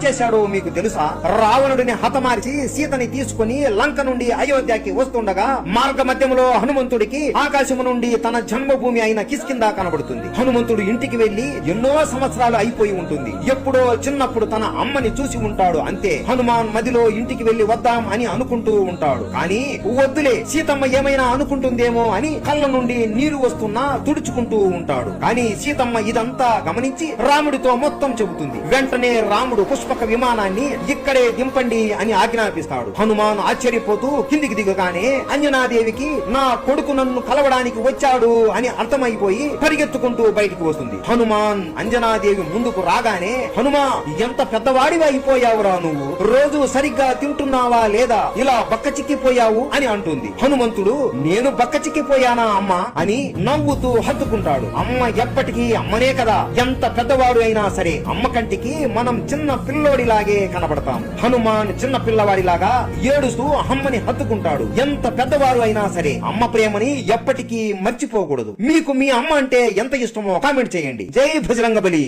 చేశాడో మీకు తెలుసా? రావణుడిని హతమార్చి సీతని తీసుకుని లంక నుండి అయోధ్యకి వస్తుండగా మార్గ మధ్యంలో హనుమంతుడికి ఆకాశము నుండి తన జన్మభూమి అయిన కిష్కింధ కనబడుతుంది. హనుమంతుడు ఇంటికి వెళ్లి ఎన్నో సంవత్సరాలు అయిపోయి ఉంటుంది. ఎప్పుడో చిన్నప్పుడు తన అమ్మని చూసి ఉంటాడు. అంతే. హనుమాన్ మదిలో ఇంటికి వెళ్లి వద్దాం అని అనుకుంటూ ఉంటాడు. కానీ వద్దులే, సీతమ్మ ఏమైనా అనుకుంటుందేమో అని కళ్ళ నుండి నీరు వస్తున్నా తుడుచుకుంటూ ఉంటాడు. కానీ సీతమ్మ ఇదంతా గమనించి రాముడితో మొత్తం చెబుతుంది. వెంటనే రాముడు పుష్పక విమానాన్ని ఇక్కడే దింపండి అని ఆజ్ఞాపిస్తాడు. హనుమాన్ ఆశ్చర్యపోతూ కిందికి దిగగానే అంజనాదేవికి నా కొడుకు నన్ను కలవడానికి వచ్చాడు అని అర్థమైపోయి పరిగెత్తుకుంటూ బయటికి వస్తుంది. హనుమాన్ అంజనాదేవి ముందుకు రాగానే, హనుమా ఎంత పెద్దవాడిగా అయిపోయావురా నువ్వు, రోజు సరిగ్గా తింటున్నావా లేదా, ఇలా బక్క చిక్కిపోయావు అని అంటుంది. హనుమంతుడు నేను బక్క చిక్కిపోయానా అమ్మా అని నవ్వుతూ హత్తుకుంటాడు. అమ్మ ఎప్పటికీ అమ్మనే కదా, ఎంత పెద్దవాడు అయినా సరే అమ్మ కంటికి మనం చిన్న పిల్లోడిలాగే కనబడతాం. హనుమాన్ చిన్న పిల్లవాడిలాగా ఏడుస్తూ అమ్మని హత్తుకుంటాడు. ఎంత పెద్దవారు అయినా సరే అమ్మ ప్రేమని ఎప్పటికీ మర్చిపోకూడదు. మీకు మీ అమ్మ అంటే ఎంత ఇష్టమో కామెంట్ చేయండి. జై బజరంగబలి.